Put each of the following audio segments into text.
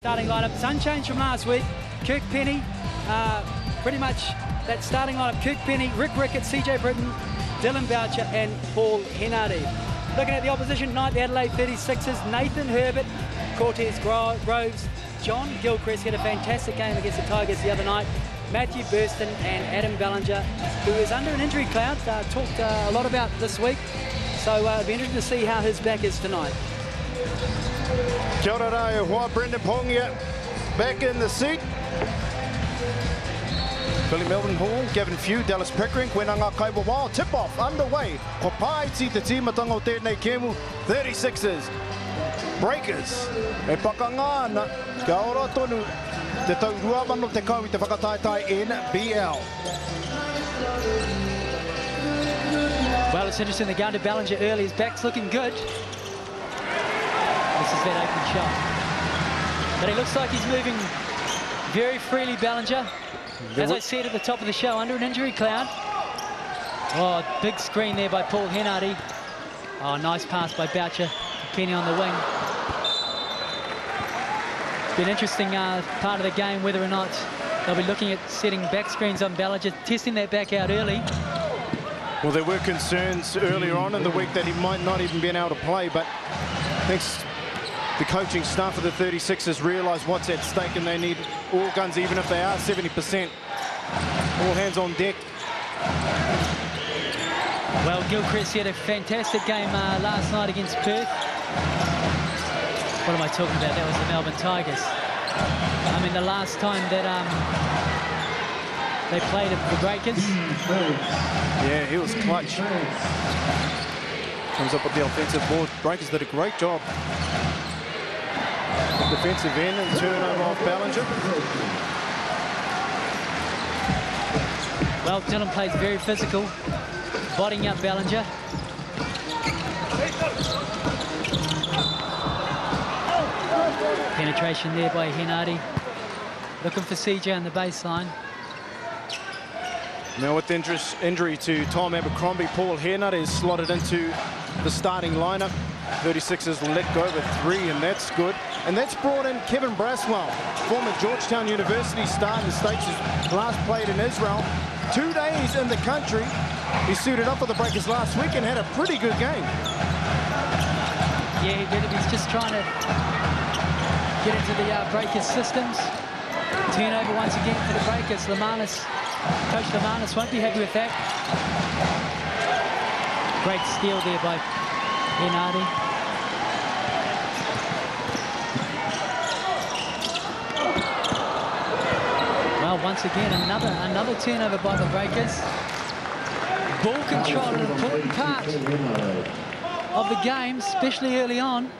Starting lineup, it's unchanged from last week. Kirk Penney, pretty much that starting lineup. Kirk Penney, Rick Rickett, CJ Britton, Dylan Boucher and Paul Henardy. Looking at the opposition tonight, the Adelaide 36ers, Nathan Herbert, Cortez Groves, John Gilchrist had a fantastic game against the Tigers the other night. Matthew Burston and Adam Ballinger, who is under an injury cloud, talked a lot about this week. So it'll be interesting to see how his back is tonight. Kia ora rā, Brendan Pongia back in the seat. Billy Melbourne Hall, Gavin Few, Dallas Pickering, Wenanga Kaiwa Wao, tip-off underway. Ko pai ti te tīmatanga o tēnei kēmu, 36ers. Breakers, e pakangana, kia ora tonu, te tau ruamano te kau I te whakataetai NBL. Well, it's interesting, they're going to Ballinger early, his back's looking good. This is that open shot. But he looks like he's moving very freely, Ballinger. As I said at the top of the show, under an injury cloud. Oh, big screen there by Paul Henardy. Oh, nice pass by Boucher. Penny on the wing. It's been an interesting part of the game, whether or not they'll be looking at setting back screens on Ballinger, testing that back out early. Well, there were concerns earlier on in the week that he might not even be able to play, but thanks the coaching staff of the 36ers realise what's at stake and they need all guns, even if they are 70%. All hands on deck. Well, Gilchrist had a fantastic game last night against Perth. What am I talking about? That was the Melbourne Tigers. I mean, the last time that they played at the Breakers. Yeah, he was clutch. Comes up with the offensive board. Breakers did a great job. Defensive end and turnover off Ballinger. Well, Dylan plays very physical, bodying up Ballinger. Penetration there by Henardy. Looking for CJ on the baseline. Now with the injury to Tom Abercrombie, Paul Henardy is slotted into the starting lineup. 36ers let go with 3, and that's good. And that's brought in Kevin Braswell, former Georgetown University star in the States, who last played in Israel. 2 days in the country. He suited up for the Breakers last week and had a pretty good game. Yeah, he did. He's just trying to get into the Breakers systems. Turnover once again for the Breakers. Coach Lamanis won't be happy with that. Great steal there by Henardy. Well, once again, another turnover by the Breakers. Ball control, an important part of the game, especially early on.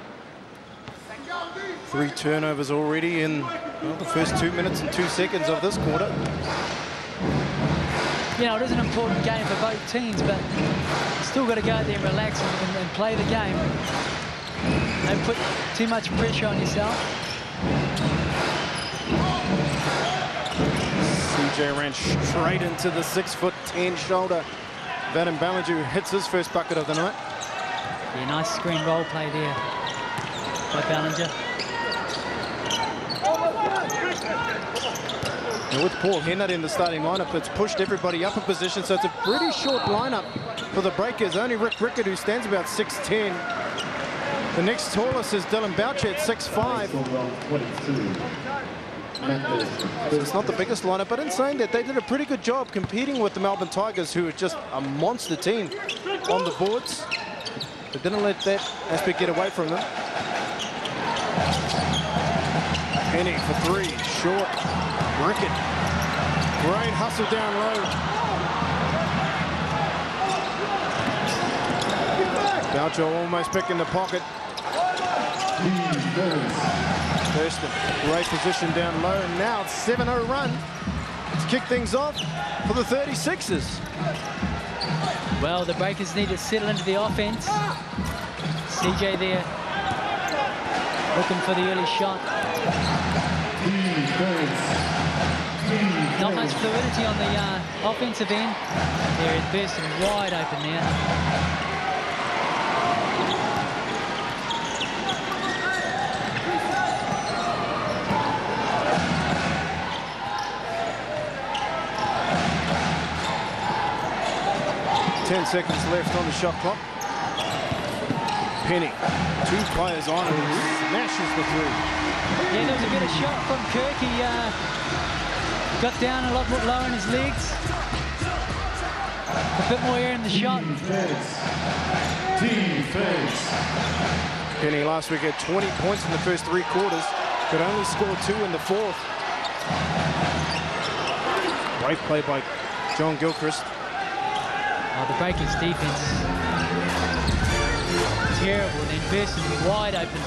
3 turnovers already in the first 2 minutes and 2 seconds of this quarter. You know, it is an important game for both teams, but still got to go out there and relax and play the game. Don't put too much pressure on yourself. CJ ran straight into the 6'10" shoulder. Adam Ballinger, who hits his first bucket of the night. Yeah, nice screen role play there by Ballinger. And with Paul Henardy in the starting lineup, it's pushed everybody up a position, so it's a pretty short lineup for the Breakers. Only Rick Rickett, who stands about 6'10". The next tallest is Dylan Boucher at 6'5". So it's not the biggest lineup, but in saying that, they did a pretty good job competing with the Melbourne Tigers, who are just a monster team on the boards. They didn't let that aspect get away from them. Penny for 3, short. Rickett, great hustle down low. Boucher almost picking the pocket. Thurston, great position down low, and now it's 7-0 run to kick things off for the 36ers. Well, the Breakers need to settle into the offense. CJ there, looking for the early shot. Not much fluidity on the offensive end. There is Burston wide open now. 10 seconds left on the shot clock. Penney, 2 players on him, smashes the 3. Yeah, there was a better shot from Kirk. He got down a lot more lower in his legs. A bit more air in the shot. Defense. Penney last week had 20 points in the first 3 quarters, but only scored 2 in the 4th. Great play by John Gilchrist. Oh, the Breakers' defense terrible. Then Burston wide open.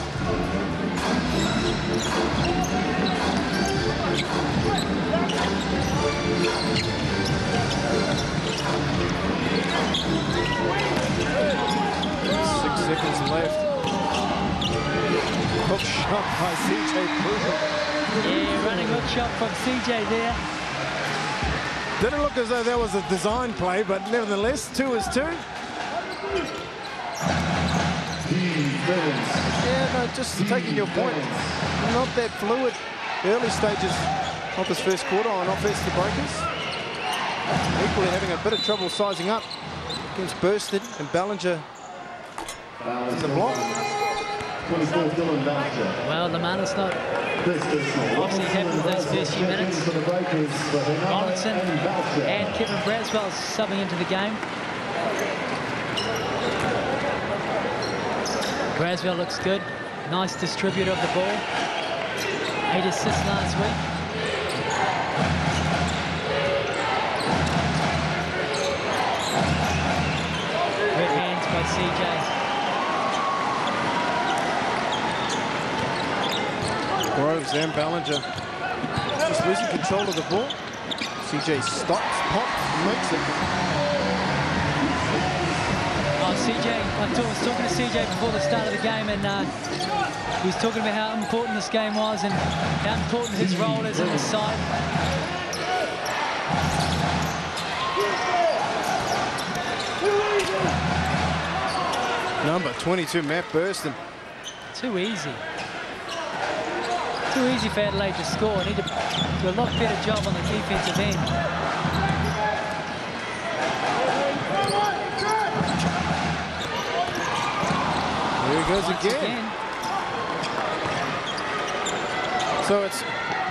Six seconds left. Hook shot by CJ Bruton. Yeah, running hook shot from CJ there. Didn't look as though that was a design play, but nevertheless, 2 is 2. Yeah, no, just taking your point. Not that fluid. The early stages of this first quarter on offense, the Breakers. Equally having a bit of trouble sizing up against Burston and Ballinger in the block. 24, Dylan Ballinger. Well, the man is not obviously happy with those first few minutes. Robinson and Kevin Braswell subbing into the game. Braswell looks good. Nice distributor of the ball. 8 assists last week. Good hands by CJ. Groves and Ballinger just losing control of the ball. CJ stops, pops, makes it. Oh, CJ, I was talking to CJ before the start of the game, and he was talking about how important this game was and how important his role is in the side. Number 22, Matt Burston. Too easy. Too easy for Adelaide to score. Need to do a lot better job on the defensive end. There he goes again. So it's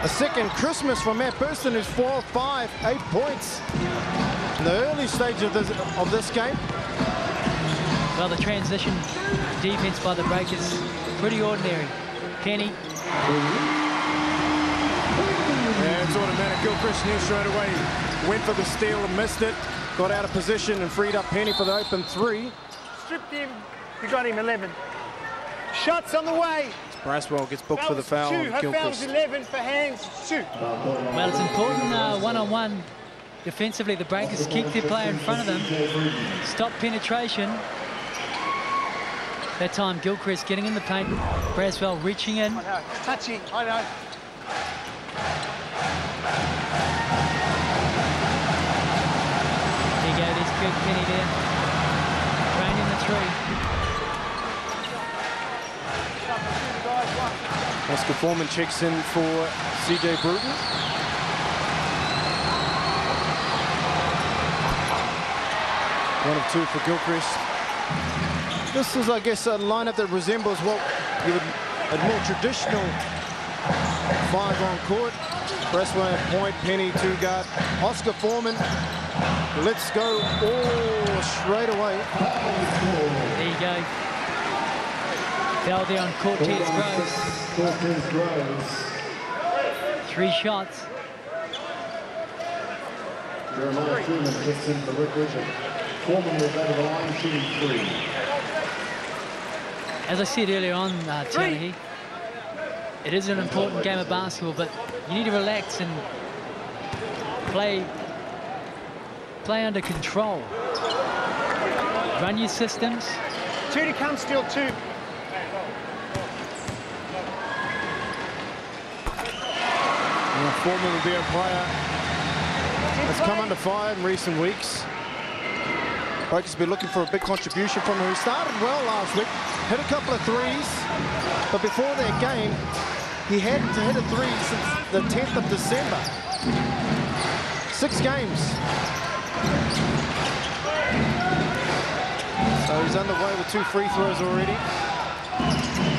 a second Christmas for Matt Burston, who's 4 of 5, 8 points in the early stage of this game. Well, the transition defense by the Breakers, pretty ordinary. Penney. Yeah, it's automatic. Gilchrist knew straight away. Went for the steal and missed it. Got out of position and freed up Penney for the open 3. Stripped him. We got him 11. Shots on the way. Braswell gets booked for the foul on Her foul's Gilchrist. 11 for hands. Shoot. Well, it's important one-on-one defensively. The Breakers keep their player in front of them. Stop penetration. That time, Gilchrist getting in the paint. Braswell reaching in. I know. Touching. I know. There you go. There's Kirk Penney there. Training the 3. Oscar Foreman checks in for CJ Bruton. One of 2 for Gilchrist. This is, I guess, a lineup that resembles what you would a more traditional 5 on court. Braswell at point, Penney 2 guard. Oscar Foreman, let's go all straight away. There you go. Foul there on Cortez Groves. Cortez Groves. 3 shots. Jeremiah Truman gets in for Rick Richard. Foreman will go to the line, shooting 3. As I said earlier on, Tianahi, it is an important game of basketball, but you need to relax and play under control. Run your systems. 2 to come, still 2. Foreman will be a player that's come under fire in recent weeks. Breakers will be looking for a big contribution from him. He started well last week, hit a couple of 3s, but before that game, he hadn't hit a 3 since the 10th of December. 6 games. So he's underway with 2 free throws already.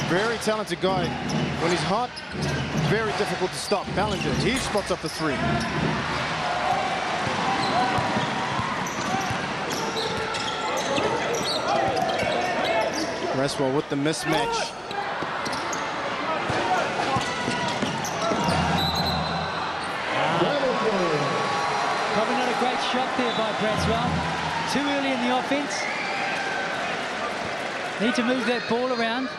Very talented guy. When he's hot, very difficult to stop. Ballinger, he spots up the 3. Braswell with the mismatch. Probably not a great shot there by Braswell. Too early in the offense. Need to move that ball around.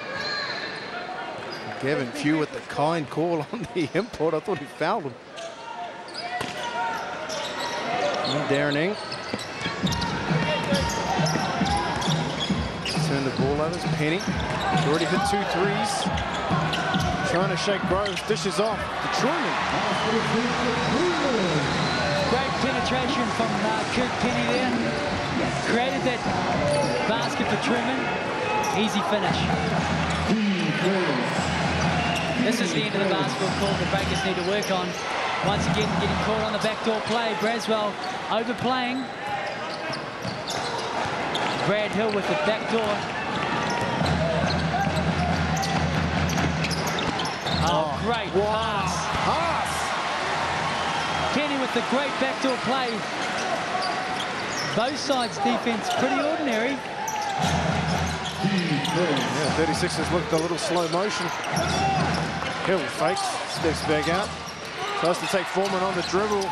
Gavin Few with the kind call on the import. I thought he fouled him. And Darren Ing. Turn the ball over. Penny. He's already hit 2 threes. Trying to shake Groves. Dishes off to Truman. Great penetration from Kirk Penney there. Created that basket for Truman. Easy finish. This is the end of the basketball court the Breakers need to work on. Once again, getting caught on the backdoor play. Braswell overplaying. Brad Hill with the backdoor. Oh, great pass. Penny with the great backdoor play. Both sides' defense pretty ordinary. Yeah, 36ers looked a little slow motion. Hill fakes, steps back out. Tries to take Foreman on the dribble.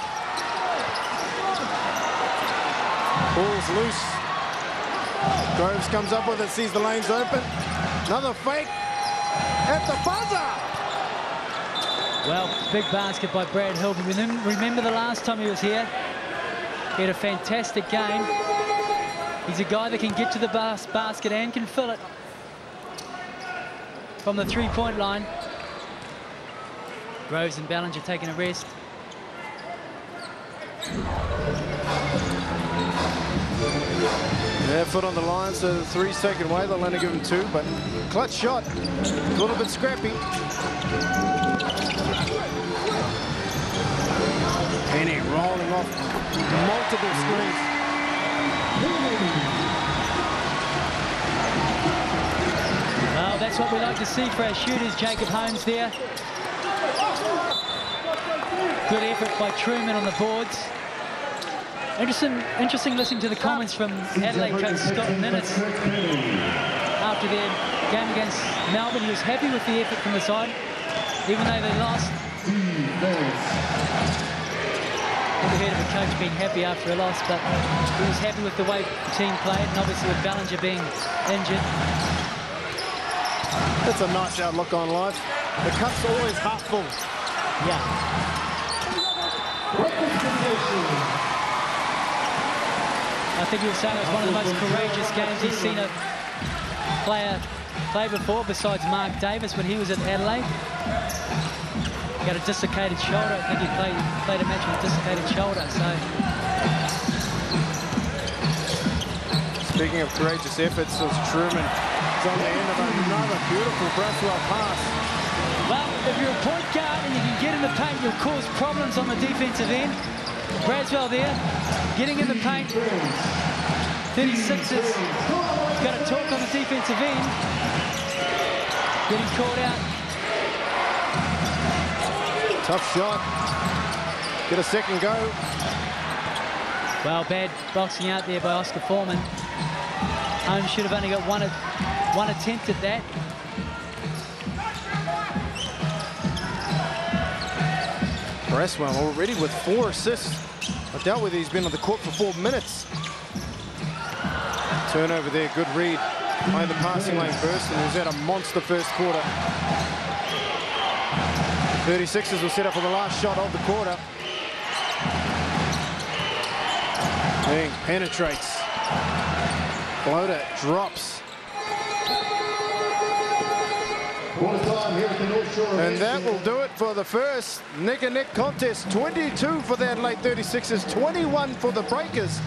Ball's loose. Groves comes up with it, sees the lanes open. Another fake at the buzzer. Well, big basket by Brad Hill. Remember the last time he was here? He had a fantastic game. He's a guy that can get to the basket and can fill it from the 3-point line. Groves and Ballinger taking a rest. Yeah, foot on the line, so the 3's taken away. They'll only give him 2, but clutch shot. A little bit scrappy. Penny rolling off multiple screens. Well, that's what we like to see for our shooters. Jacob Holmes there. Good effort by Truman on the boards. Interesting listening to the comments from Adelaide coach Scott Ninnis after their game against Melbourne. He was happy with the effort from the side, even though they lost. Never heard of a coach being happy after a loss, but he was happy with the way the team played, and obviously with Ballinger being injured. That's a nice outlook on life. The cup's always half full. Yeah. I think he was saying it was one of the most courageous games he's seen a player play before, besides Mark Davis when he was at Adelaide. He got a dislocated shoulder. I think he played a match with a dislocated shoulder. So. Speaking of courageous efforts, it was Truman. It's on the end of another beautiful Braswell pass. Well, if you're a point guard and you can get in the paint, you'll cause problems on the defensive end. Braswell there, getting in the paint. 36ers got a talk on the defensive end. Getting caught out. Tough shot. Get a second go. Well, bad boxing out there by Oscar Foreman. Holmes should have only got one attempt at that. Braswell already with 4 assists. I doubt whether he's been on the court for 4 minutes. Turnover there, good read. Behind the passing lane first, and he's had a monster first quarter. 36ers will set up for the last shot of the quarter. Ing penetrates. Floater drops. And that will do it for the first neck-and-neck contest. 22 for the Adelaide 36ers, 21 for the Breakers.